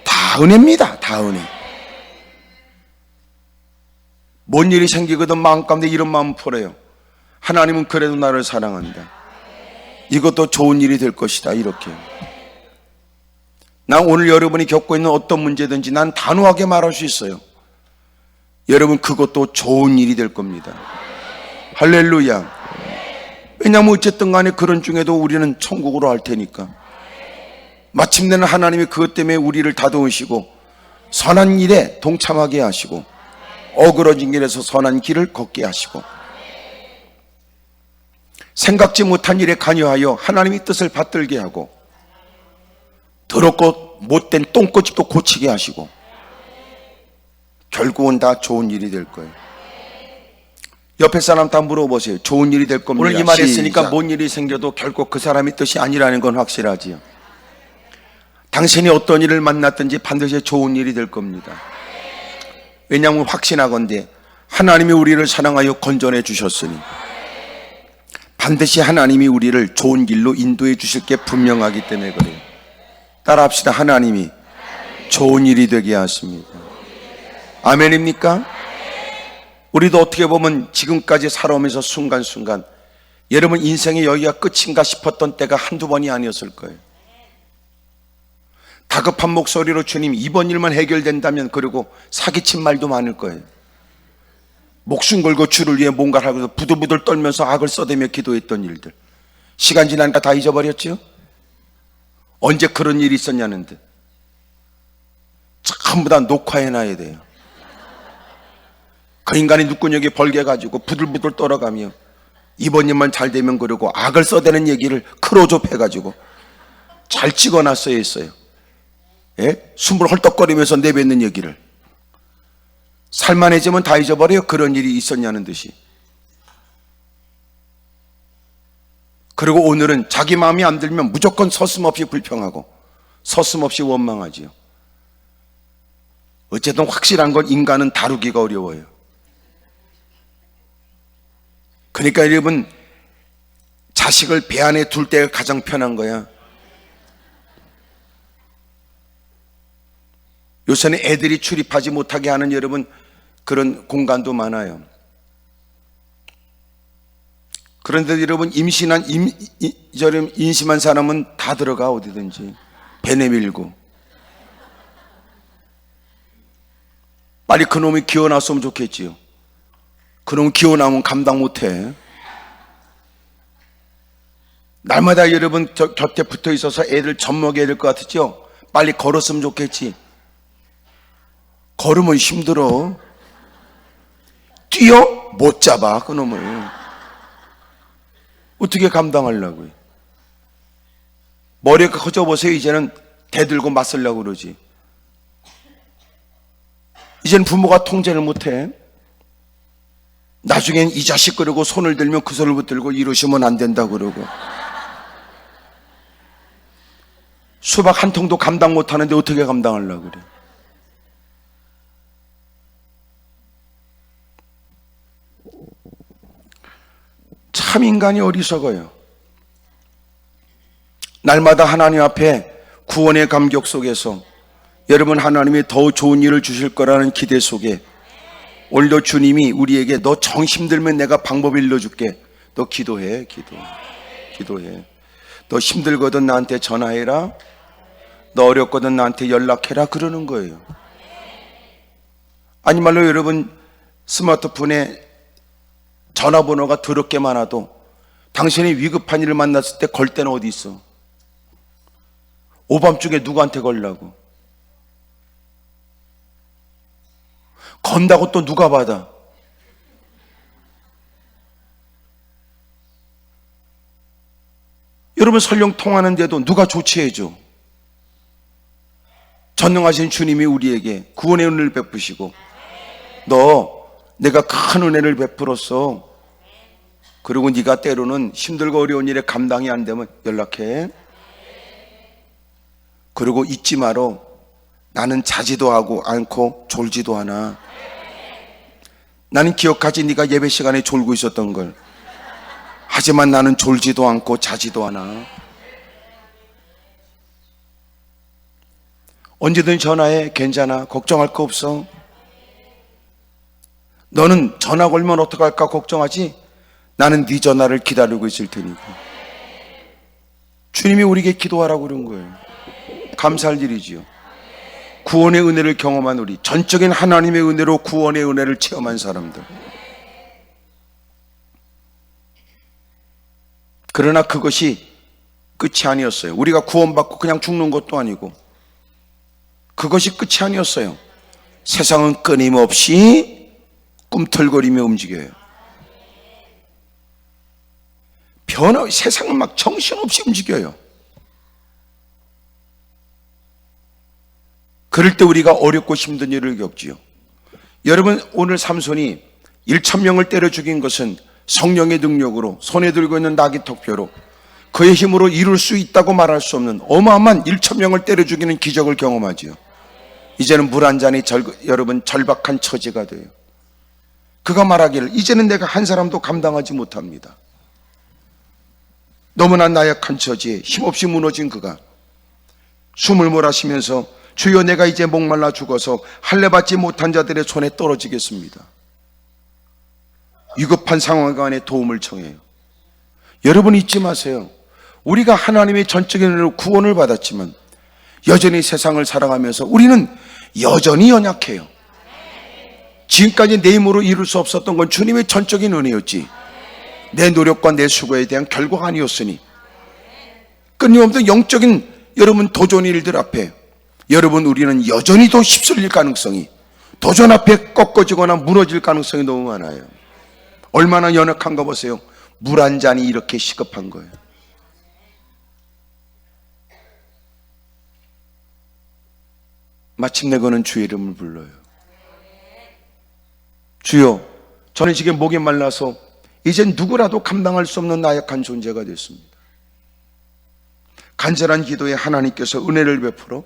다 은혜입니다. 다 은혜. 뭔 일이 생기거든 마음 가운데 이런 마음 풀어요. 하나님은 그래도 나를 사랑한다. 이것도 좋은 일이 될 것이다. 이렇게. 난 오늘 여러분이 겪고 있는 어떤 문제든지 난 단호하게 말할 수 있어요. 여러분 그것도 좋은 일이 될 겁니다. 할렐루야. 왜냐하면 어쨌든 간에 그런 중에도 우리는 천국으로 할 테니까. 마침내는 하나님이 그것 때문에 우리를 다도우시고 선한 일에 동참하게 하시고 어그러진 길에서 선한 길을 걷게 하시고 생각지 못한 일에 관여하여 하나님의 뜻을 받들게 하고 더럽고 못된 똥꼬집도 고치게 하시고 결국은 다 좋은 일이 될 거예요. 옆에 사람 다 물어보세요. 좋은 일이 될 겁니다. 오늘 이 말 했으니까 뭔 일이 생겨도 결국 그 사람의 뜻이 아니라는 건 확실하지요. 당신이 어떤 일을 만났든지 반드시 좋은 일이 될 겁니다. 왜냐하면 확신하건대 하나님이 우리를 사랑하여 건져내 주셨으니 반드시 하나님이 우리를 좋은 길로 인도해 주실 게 분명하기 때문에 그래요. 따라합시다. 하나님이 좋은 일이 되게 하십니다. 아멘입니까? 우리도 어떻게 보면 지금까지 살아오면서 순간순간 여러분 인생의 여기가 끝인가 싶었던 때가 한두 번이 아니었을 거예요. 다급한 목소리로 주님 이번 일만 해결된다면, 그리고 사기친 말도 많을 거예요. 목숨 걸고 주를 위해 뭔가를 하고 부들부들 떨면서 악을 써대며 기도했던 일들, 시간 지나니까 다 잊어버렸죠? 언제 그런 일이 있었냐는데 전부 다 녹화해놔야 돼요. 그 인간이 눈구녕이 벌게가지고 부들부들 떨어가며 이번 일만 잘 되면, 그러고 악을 써대는 얘기를 크로즈업해가지고 잘 찍어놨어야 했어요. 예? 숨을 헐떡거리면서 내뱉는 얘기를. 살만해지면 다 잊어버려요. 그런 일이 있었냐는 듯이. 그리고 오늘은 자기 마음이 안 들면 무조건 서슴없이 불평하고 서슴없이 원망하지요. 어쨌든 확실한 건 인간은 다루기가 어려워요. 그러니까 여러분, 자식을 배 안에 둘 때가 가장 편한 거야. 요새는 애들이 출입하지 못하게 하는 여러분 그런 공간도 많아요. 그런데 여러분 임심한 사람은 다 들어가, 어디든지 배 내밀고. 빨리 그놈이 기어났으면 좋겠지요. 그놈 기어나면 감당 못해. 날마다 여러분 곁에 붙어 있어서 애들 젖먹여야 될 것 같았죠? 빨리 걸었으면 좋겠지. 걸으면 힘들어. 뛰어? 못 잡아 그놈을. 어떻게 감당하려고요? 머리가 커져보세요. 이제는 대들고 맞서려고 그러지. 이제는 부모가 통제를 못해. 나중엔 이 자식 그러고 손을 들면 그 손을 붙들고 이러시면 안 된다 그러고. 수박 한 통도 감당 못하는데 어떻게 감당하려고 그래? 참 인간이 어리석어요. 날마다 하나님 앞에 구원의 감격 속에서 여러분 하나님이 더 좋은 일을 주실 거라는 기대 속에 오늘도 주님이 우리에게 너 정 힘들면 내가 방법 일러줄게. 너 기도해. 너 힘들거든 나한테 전화해라. 너 어렵거든 나한테 연락해라. 그러는 거예요. 아니 말로 여러분 스마트폰에 전화번호가 더럽게 많아도 당신이 위급한 일을 만났을 때 걸 때는 어디 있어? 오밤중에 누구한테 걸라고? 건다고 또 누가 받아? 여러분 설령 통하는데도 누가 조치해줘? 전능하신 주님이 우리에게 구원의 은혜를 베푸시고 너 내가 큰 은혜를 베풀었어. 그리고 네가 때로는 힘들고 어려운 일에 감당이 안 되면 연락해. 그리고 잊지 마라. 나는 자지도 하고 않고 졸지도 않아. 나는 기억하지 네가 예배 시간에 졸고 있었던 걸. 하지만 나는 졸지도 않고 자지도 않아. 언제든 전화해. 괜찮아. 걱정할 거 없어. 너는 전화 걸면 어떡할까 걱정하지? 나는 네 전화를 기다리고 있을 테니까. 주님이 우리에게 기도하라고 그런 거예요. 감사할 일이지요. 구원의 은혜를 경험한 우리, 전적인 하나님의 은혜로 구원의 은혜를 체험한 사람들. 그러나 그것이 끝이 아니었어요. 우리가 구원받고 그냥 죽는 것도 아니고 그것이 끝이 아니었어요. 세상은 끊임없이 꿈틀거리며 움직여요. 세상은 막 정신없이 움직여요. 그럴 때 우리가 어렵고 힘든 일을 겪지요. 여러분 오늘 삼손이 1,000명을 때려 죽인 것은 성령의 능력으로 손에 들고 있는 나귀 턱뼈로 그의 힘으로 이룰 수 있다고 말할 수 없는 어마어마한 1,000명을 때려 죽이는 기적을 경험하지요. 이제는 물 한 잔이 여러분 절박한 처지가 돼요. 그가 말하기를 이제는 내가 한 사람도 감당하지 못합니다. 너무나 나약한 처지에 힘없이 무너진 그가 숨을 몰아쉬면서 주여 내가 이제 목말라 죽어서 할례 받지 못한 자들의 손에 떨어지겠습니다. 위급한 상황 안에 도움을 청해요. 여러분 잊지 마세요. 우리가 하나님의 전적인 은혜로 구원을 받았지만 여전히 세상을 살아가면서 우리는 여전히 연약해요. 지금까지 내 힘으로 이룰 수 없었던 건 주님의 전적인 은혜였지 내 노력과 내 수고에 대한 결과가 아니었으니 끊임없는 영적인 여러분 도전 일들 앞에 여러분 우리는 여전히 더 휩쓸릴 가능성이 도전 앞에 꺾어지거나 무너질 가능성이 너무 많아요. 얼마나 연약한가 보세요. 물 한 잔이 이렇게 시급한 거예요. 마침내 그는 주의 이름을 불러요. 주여, 저는 지금 목이 말라서 이젠 누구라도 감당할 수 없는 나약한 존재가 됐습니다. 간절한 기도에 하나님께서 은혜를 베풀어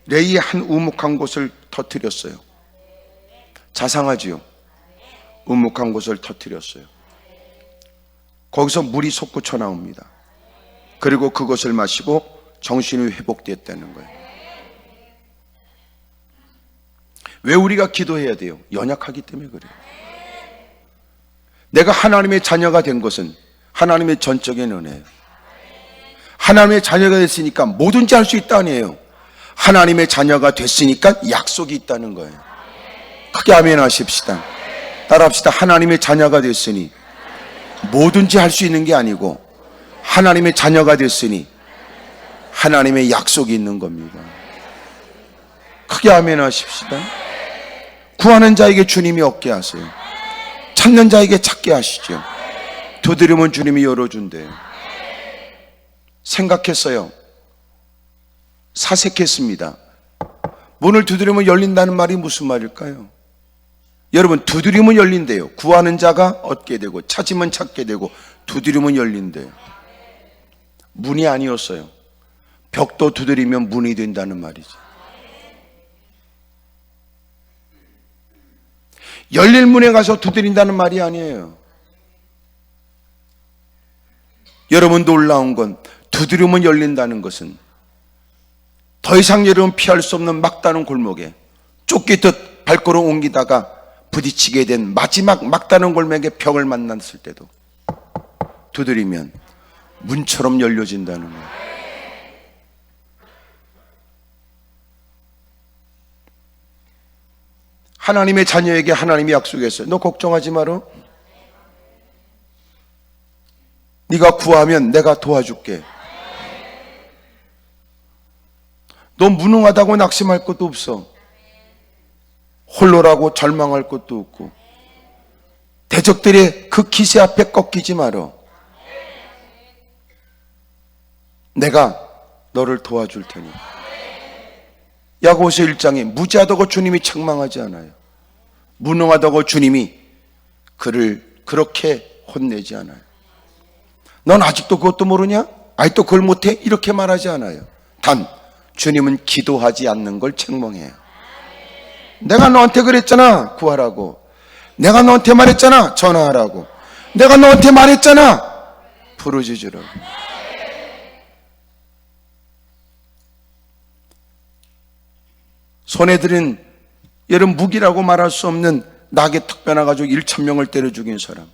레이의 한 우묵한 곳을 터뜨렸어요. 자상하지요. 우묵한 곳을 터뜨렸어요. 거기서 물이 솟구쳐 나옵니다. 그리고 그것을 마시고 정신이 회복됐다는 거예요. 왜 우리가 기도해야 돼요? 연약하기 때문에 그래요. 내가 하나님의 자녀가 된 것은 하나님의 전적인 은혜예요. 하나님의 자녀가 됐으니까 뭐든지 할 수 있다 아니에요. 하나님의 자녀가 됐으니까 약속이 있다는 거예요. 크게 아멘 하십시다. 따라합시다. 하나님의 자녀가 됐으니 뭐든지 할 수 있는 게 아니고 하나님의 자녀가 됐으니 하나님의 약속이 있는 겁니다. 크게 아멘 하십시다. 구하는 자에게 주님이 얻게 하세요. 찾는 자에게 찾게 하시죠. 두드리면 주님이 열어준대요. 생각했어요. 사색했습니다. 문을 두드리면 열린다는 말이 무슨 말일까요? 여러분, 두드리면 열린대요. 구하는 자가 얻게 되고 찾으면 찾게 되고 두드리면 열린대요. 문이 아니었어요. 벽도 두드리면 문이 된다는 말이죠. 열릴 문에 가서 두드린다는 말이 아니에요. 여러분, 놀라운 건 두드리면 열린다는 것은 더 이상 여러분 피할 수 없는 막다른 골목에 쫓기듯 발걸음 옮기다가 부딪히게 된 마지막 막다른 골목의 벽을 만났을 때도 두드리면 문처럼 열려진다는 거예요. 하나님의 자녀에게 하나님이 약속했어요. 너 걱정하지 마라. 네가 구하면 내가 도와줄게. 너 무능하다고 낙심할 것도 없어. 홀로라고 절망할 것도 없고 대적들의 그 기세 앞에 꺾이지 마라. 내가 너를 도와줄 테니. 야고보서 1장에 무지하다고 주님이 책망하지 않아요. 무능하다고 주님이 그를 그렇게 혼내지 않아요. 넌 아직도 그것도 모르냐? 아직도 그걸 못해? 이렇게 말하지 않아요. 단 주님은 기도하지 않는 걸 책망해요. 내가 너한테 그랬잖아, 구하라고. 내가 너한테 말했잖아, 전화하라고. 내가 너한테 말했잖아, 부르짖으라고. 손에 들은 여러분 무기라고 말할 수 없는 낙에 턱 베나가지고 1,000명을 때려 죽인 사람.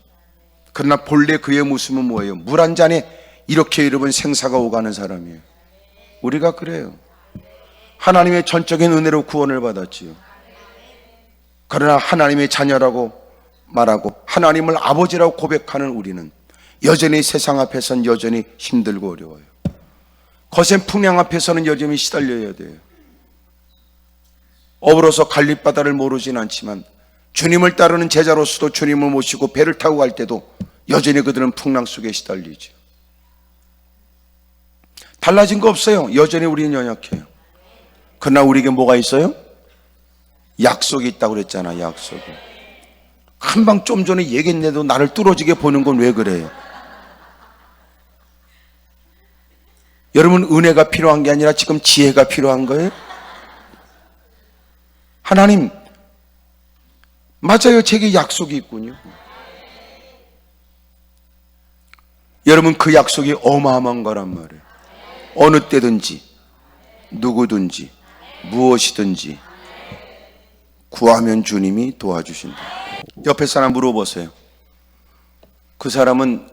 그러나 본래 그의 모습은 뭐예요? 물 한 잔에 이렇게 여러분 생사가 오가는 사람이에요. 우리가 그래요. 하나님의 전적인 은혜로 구원을 받았지요. 그러나 하나님의 자녀라고 말하고 하나님을 아버지라고 고백하는 우리는 여전히 세상 앞에서는 여전히 힘들고 어려워요. 거센 풍랑 앞에서는 여전히 시달려야 돼요. 어부로서 갈릴바다를 모르진 않지만 주님을 따르는 제자로서도 주님을 모시고 배를 타고 갈 때도 여전히 그들은 풍랑 속에 시달리죠. 달라진 거 없어요. 여전히 우리는 연약해요. 그러나 우리에게 뭐가 있어요? 약속이 있다고 그랬잖아. 약속이. 한방 좀 전에 얘기했는데도 나를 뚫어지게 보는 건 왜 그래요? 여러분, 은혜가 필요한 게 아니라 지금 지혜가 필요한 거예요? 하나님, 맞아요. 제게 약속이 있군요. 여러분, 그 약속이 어마어마한 거란 말이에요. 어느 때든지 누구든지 무엇이든지 구하면 주님이 도와주신다. 옆에 사람 물어보세요. 그 사람은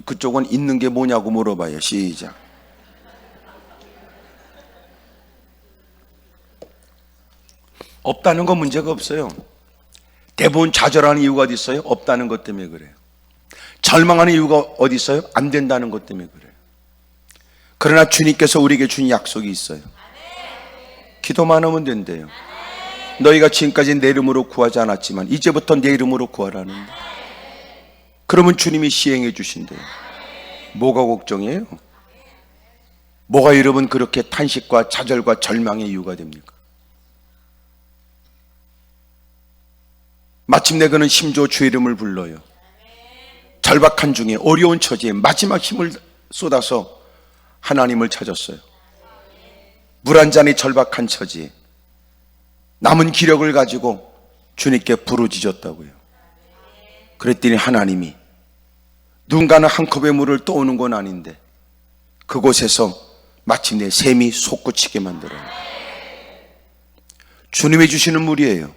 그쪽은 있는 게 뭐냐고 물어봐요. 시작. 없다는 건 문제가 없어요. 대부분 좌절하는 이유가 어디 있어요? 없다는 것 때문에 그래요. 절망하는 이유가 어디 있어요? 안 된다는 것 때문에 그래요. 그러나 주님께서 우리에게 준 약속이 있어요. 기도만 하면 된대요. 너희가 지금까지 내 이름으로 구하지 않았지만 이제부터 내 이름으로 구하라는데. 그러면 주님이 시행해 주신대요. 뭐가 걱정이에요? 뭐가 여러분 그렇게 탄식과 좌절과 절망의 이유가 됩니까? 마침내 그는 심지어 주 이름을 불러요. 절박한 중에 어려운 처지에 마지막 힘을 쏟아서 하나님을 찾았어요. 물 한 잔이 절박한 처지에 남은 기력을 가지고 주님께 부르짖었다고요. 그랬더니 하나님이 누군가는 한 컵의 물을 떠오는 건 아닌데 그곳에서 마침내 샘이 솟구치게 만들어요. 주님이 주시는 물이에요.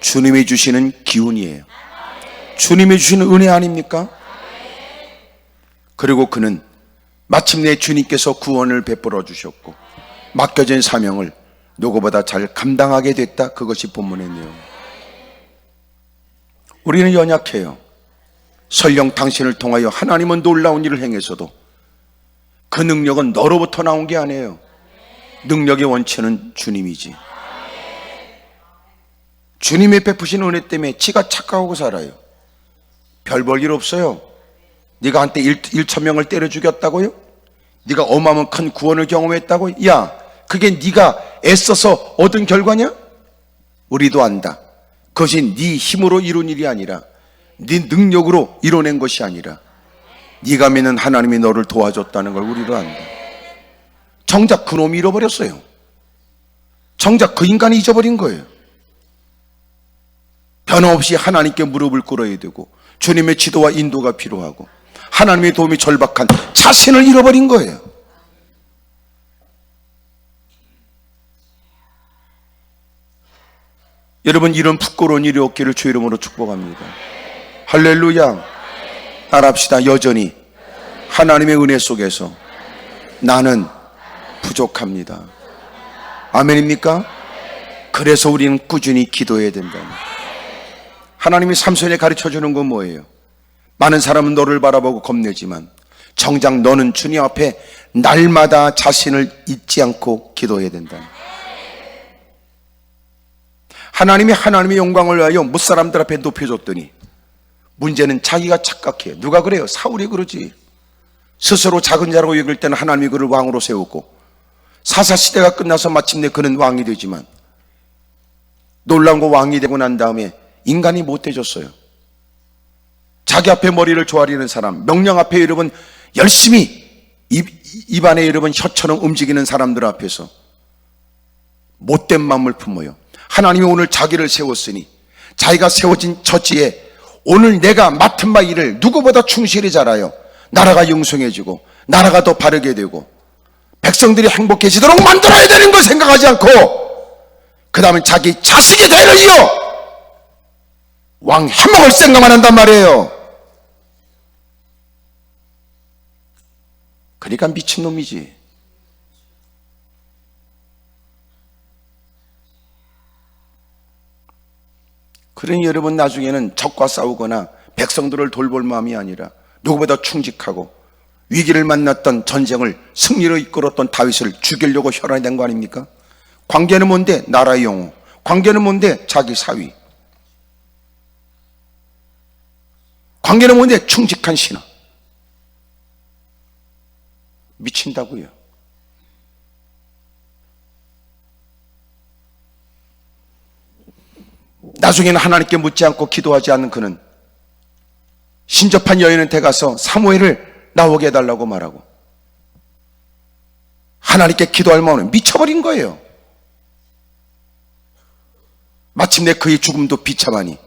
주님이 주시는 기운이에요. 주님이 주시는 은혜 아닙니까? 그리고 그는 마침내 주님께서 구원을 베풀어 주셨고 맡겨진 사명을 누구보다 잘 감당하게 됐다. 그것이 본문의 내용. 우리는 연약해요. 설령 당신을 통하여 하나님은 놀라운 일을 행해서도 그 능력은 너로부터 나온 게 아니에요. 능력의 원천은 주님이지. 주님의 베푸신 은혜 때문에 지가 착각하고 살아요. 별 볼 일 없어요. 네가 한때 1,000명을 때려 죽였다고요? 네가 어마어마한 큰 구원을 경험했다고? 야, 그게 네가 애써서 얻은 결과냐? 우리도 안다. 그것이 네 힘으로 이룬 일이 아니라 네 능력으로 이뤄낸 것이 아니라 네가 믿는 하나님이 너를 도와줬다는 걸 우리도 안다. 정작 그놈이 잃어버렸어요. 정작 그 인간이 잊어버린 거예요. 변함없이 하나님께 무릎을 꿇어야 되고 주님의 지도와 인도가 필요하고 하나님의 도움이 절박한 자신을 잃어버린 거예요. 여러분, 이런 부끄러운 일이 없기를 주 이름으로 축복합니다. 할렐루야. 따라합시다. 여전히 하나님의 은혜 속에서 나는 부족합니다. 아멘입니까? 그래서 우리는 꾸준히 기도해야 된다. 하나님이 삼손에 가르쳐주는 건 뭐예요? 많은 사람은 너를 바라보고 겁내지만 정작 너는 주님 앞에 날마다 자신을 잊지 않고 기도해야 된다. 하나님이 하나님의 영광을 위하여 무사람들 앞에 높여줬더니 문제는 자기가 착각해요. 누가 그래요? 사울이 그러지. 스스로 작은 자라고 여길 때는 하나님이 그를 왕으로 세웠고 사사시대가 끝나서 마침내 그는 왕이 되지만 놀라운 거 왕이 되고 난 다음에 인간이 못돼졌어요. 자기 앞에 머리를 조아리는 사람, 명령 앞에 여러분 열심히 입안에 여러분 혀처럼 움직이는 사람들 앞에서 못된 마음을 품어요. 하나님이 오늘 자기를 세웠으니 자기가 세워진 처지에 오늘 내가 맡은 바 일을 누구보다 충실히 잘하여 나라가 영성해지고 나라가 더 바르게 되고 백성들이 행복해지도록 만들어야 되는 걸 생각하지 않고 그 다음에 자기 자식이 대를 이어 왕 해먹을 생각만 한단 말이에요. 그러니까 미친놈이지. 그러니 여러분 나중에는 적과 싸우거나 백성들을 돌볼 마음이 아니라 누구보다 충직하고 위기를 만났던 전쟁을 승리로 이끌었던 다윗을 죽이려고 혈안된 거 아닙니까? 관계는 뭔데? 나라의 영웅. 관계는 뭔데? 자기 사위. 관계는 뭔데? 충직한 신하. 미친다고요. 나중에는 하나님께 묻지 않고 기도하지 않는 그는 신접한 여인한테 가서 사무엘을 나오게 해달라고 말하고 하나님께 기도할 마음은 미쳐버린 거예요. 마침내 그의 죽음도 비참하니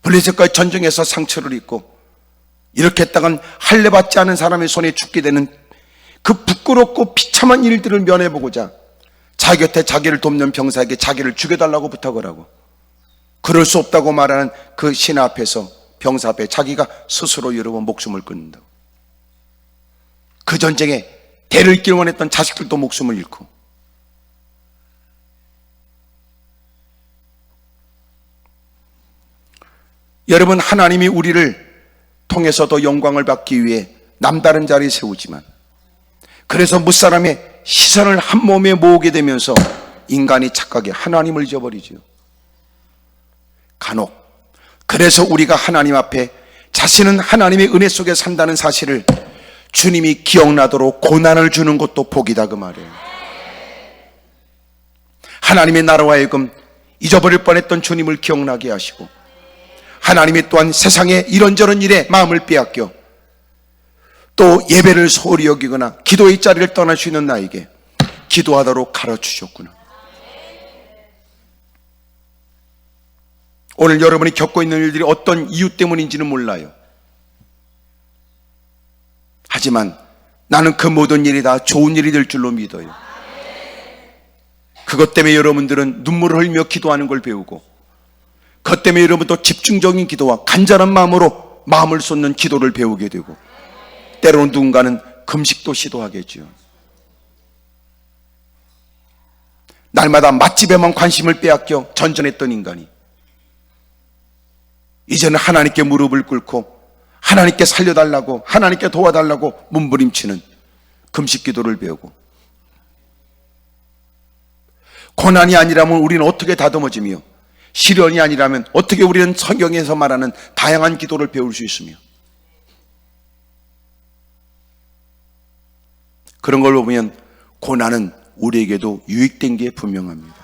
블레셋과의 전쟁에서 상처를 입고 이렇게 했다간 할례 받지 않은 사람의 손에 죽게 되는 그 부끄럽고 비참한 일들을 면해보고자 자기 곁에 자기를 돕는 병사에게 자기를 죽여달라고 부탁을 하고, 그럴 수 없다고 말하는 그 신하 앞에서, 병사 앞에 자기가 스스로 여러분 목숨을 끊는다고. 그 전쟁에 대를 잇기를 원했던 자식들도 목숨을 잃고, 여러분, 하나님이 우리를 통해서 더 영광을 받기 위해 남다른 자리에 세우지만, 그래서 무사람의 시선을 한 몸에 모으게 되면서 인간이 착각해 하나님을 잊어버리죠. 간혹 그래서 우리가 하나님 앞에 자신은 하나님의 은혜 속에 산다는 사실을 주님이 기억나도록 고난을 주는 것도 복이다, 그 말이에요. 하나님의 나라와 하여금 잊어버릴 뻔했던 주님을 기억나게 하시고, 하나님이 또한 세상의 이런저런 일에 마음을 빼앗겨 또 예배를 소홀히 여기거나 기도의 자리를 떠날 수 있는 나에게 기도하도록 가르치셨구나. 오늘 여러분이 겪고 있는 일들이 어떤 이유 때문인지는 몰라요. 하지만 나는 그 모든 일이 다 좋은 일이 될 줄로 믿어요. 그것 때문에 여러분들은 눈물을 흘리며 기도하는 걸 배우고, 그것 때문에 여러분도 집중적인 기도와 간절한 마음으로 마음을 쏟는 기도를 배우게 되고, 때로는 누군가는 금식도 시도하겠죠. 날마다 맛집에만 관심을 빼앗겨 전전했던 인간이 이제는 하나님께 무릎을 꿇고 하나님께 살려달라고, 하나님께 도와달라고 몸부림치는 금식 기도를 배우고, 고난이 아니라면 우리는 어떻게 다듬어지며, 시련이 아니라면 어떻게 우리는 성경에서 말하는 다양한 기도를 배울 수 있으며, 그런 걸 보면 고난은 우리에게도 유익된 게 분명합니다.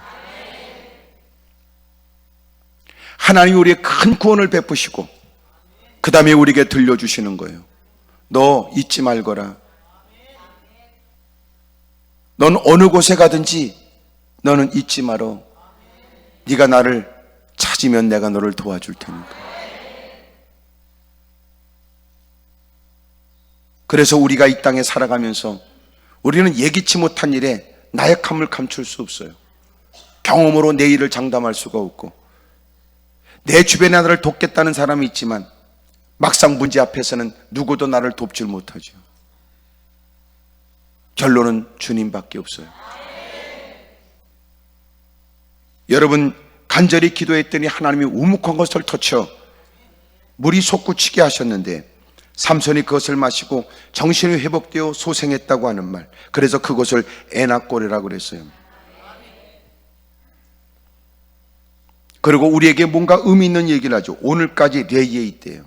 하나님이 우리의 큰 구원을 베푸시고 그 다음에 우리에게 들려주시는 거예요. 너 잊지 말거라. 넌 어느 곳에 가든지 너는 잊지 말어. 네가 나를 찾으면 내가 너를 도와줄 테니까. 그래서 우리가 이 땅에 살아가면서 우리는 예기치 못한 일에 나약함을 감출 수 없어요. 경험으로 내 일을 장담할 수가 없고, 내 주변에 나를 돕겠다는 사람이 있지만 막상 문제 앞에서는 누구도 나를 돕질 못하죠. 결론은 주님밖에 없어요. 여러분, 간절히 기도했더니 하나님이 우묵한 것을 터쳐 물이 솟구치게 하셨는데, 삼손이 그것을 마시고 정신이 회복되어 소생했다고 하는 말, 그래서 그것을 에낙고레라고 그랬어요. 그리고 우리에게 뭔가 의미 있는 얘기를 하죠. 오늘까지 레이에 있대요.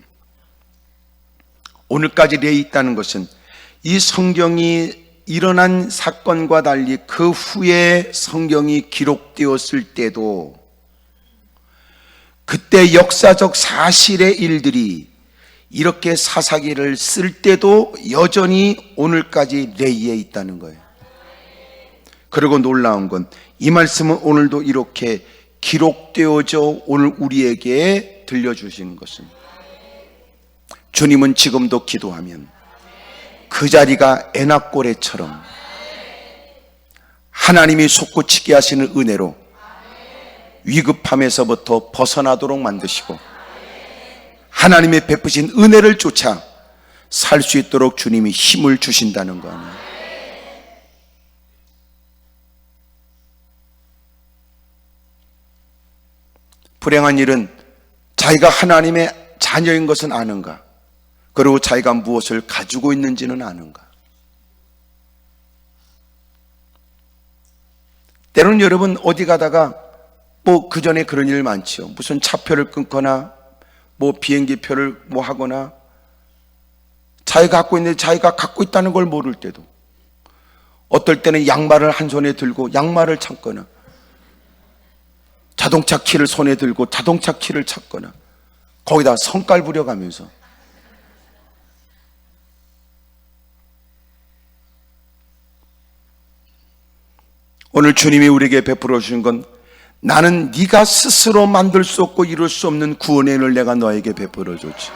오늘까지 레이에 있다는 것은 이 성경이 일어난 사건과 달리 그 후에 성경이 기록되었을 때도 그때 역사적 사실의 일들이 이렇게 사사기를 쓸 때도 여전히 오늘까지 레이에 있다는 거예요. 그리고 놀라운 건 이 말씀은 오늘도 이렇게 기록되어져 오늘 우리에게 들려주시는 것입니다. 주님은 지금도 기도하면 그 자리가 에낙고레처럼 하나님이 솟구치게 하시는 은혜로 위급함에서부터 벗어나도록 만드시고, 하나님의 베푸신 은혜를 쫓아 살 수 있도록 주님이 힘을 주신다는 거 아니에요. 불행한 일은 자기가 하나님의 자녀인 것은 아는가, 그리고 자기가 무엇을 가지고 있는지는 아는가. 때로는 여러분 어디 가다가 그 전에 그런 일 많지요. 무슨 차표를 끊거나 비행기표를 하거나, 자기가 갖고 있는데 자기가 갖고 있다는 걸 모를 때도, 어떨 때는 양말을 한 손에 들고 양말을 찾거나, 자동차 키를 손에 들고 자동차 키를 찾거나, 거기다 성깔 부려가면서 오늘 주님이 우리에게 베풀어 주신 건, 나는 네가 스스로 만들 수 없고 이룰 수 없는 구원의 은혜를 내가 너에게 베풀어 줬지.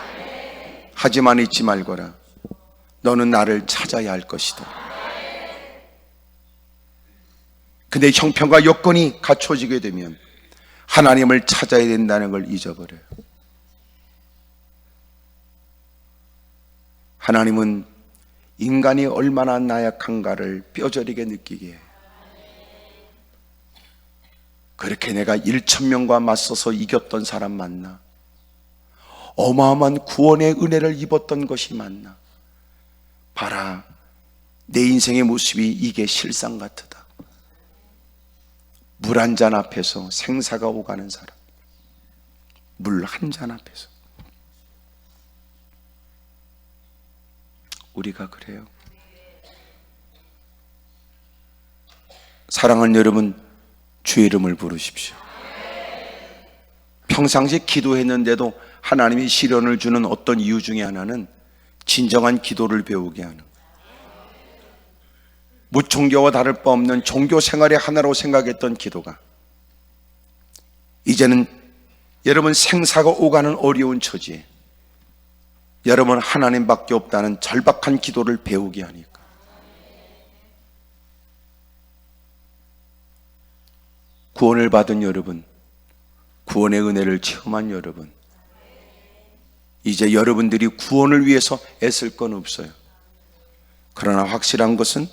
하지만 잊지 말거라. 너는 나를 찾아야 할 것이다. 근데 형편과 여건이 갖춰지게 되면 하나님을 찾아야 된다는 걸 잊어버려요. 하나님은 인간이 얼마나 나약한가를 뼈저리게 느끼게 해요. 그렇게 내가 1,000명과 맞서서 이겼던 사람 맞나? 어마어마한 구원의 은혜를 입었던 것이 맞나? 봐라, 내 인생의 모습이 이게 실상 같으다. 물 한 잔 앞에서 생사가 오가는 사람, 물 한 잔 앞에서. 우리가 그래요. 사랑하는 여러분, 주의 이름을 부르십시오. 평상시 기도했는데도 하나님이 시련을 주는 어떤 이유 중에 하나는 진정한 기도를 배우게 하는 거예요. 무종교와 다를 바 없는 종교 생활의 하나로 생각했던 기도가 이제는 여러분 생사가 오가는 어려운 처지에 여러분 하나님밖에 없다는 절박한 기도를 배우게 하니까 구원을 받은 여러분, 구원의 은혜를 체험한 여러분, 이제 여러분들이 구원을 위해서 애쓸 건 없어요. 그러나 확실한 것은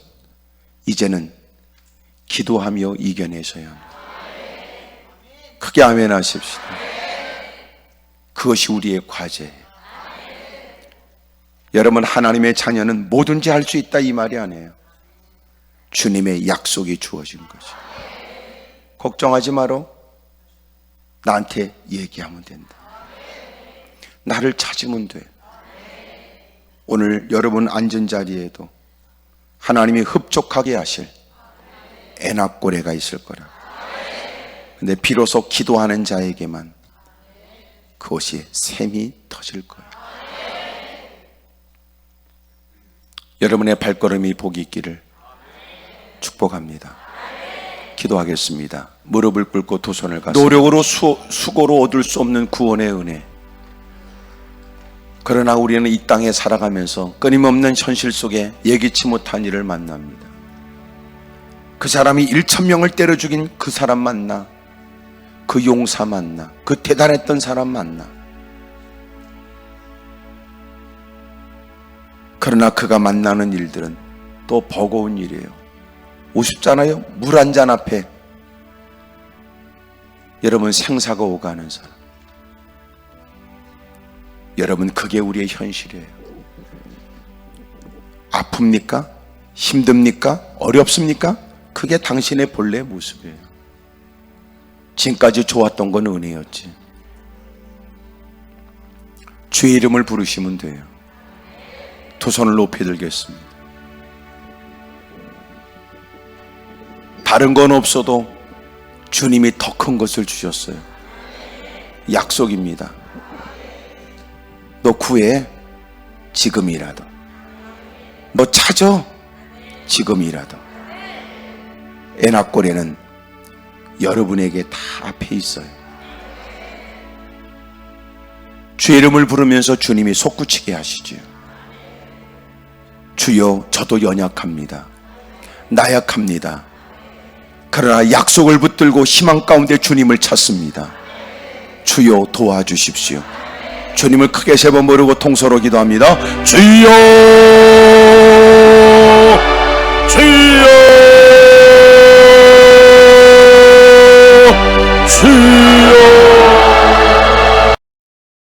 이제는 기도하며 이겨내셔야 합니다. 크게 아멘 하십시다. 그것이 우리의 과제예요. 여러분, 하나님의 자녀는 뭐든지 할 수 있다 이 말이 아니에요. 주님의 약속이 주어진 거죠. 걱정하지 마라. 나한테 얘기하면 된다. 나를 찾으면 돼. 오늘 여러분 앉은 자리에도 하나님이 흡족하게 하실 애낙고래가 있을 거라. 근데 비로소 기도하는 자에게만 그것이 샘이 터질 거예요. 여러분의 발걸음이 복이 있기를 축복합니다. 기도하겠습니다. 무릎을 꿇고 두 손을 가슴. 노력으로 수고로 얻을 수 없는 구원의 은혜. 그러나 우리는 이 땅에 살아가면서 끊임없는 현실 속에 예기치 못한 일을 만납니다. 그 사람이 1,000명을 때려 죽인 그 사람 만나, 그 용사 만나, 그 대단했던 사람 만나. 그러나 그가 만나는 일들은 또 버거운 일이에요. 우습잖아요. 물 한 잔 앞에 여러분 생사가 오가는 사람. 여러분, 그게 우리의 현실이에요. 아픕니까? 힘듭니까? 어렵습니까? 그게 당신의 본래 모습이에요. 지금까지 좋았던 건 은혜였지. 주의 이름을 부르시면 돼요. 두 손을 높이 들겠습니다. 다른 건 없어도 주님이 더 큰 것을 주셨어요. 약속입니다. 너 구해. 지금이라도. 너 찾아. 지금이라도. 애낙고래는 여러분에게 다 앞에 있어요. 주의 이름을 부르면서 주님이 솟구치게 하시지요. 주여, 저도 연약합니다. 나약합니다. 그러나 약속을 붙들고 희망 가운데 주님을 찾습니다. 주여, 도와주십시오. 주님을 크게 세 번 부르고 통서로 기도합니다. 주여!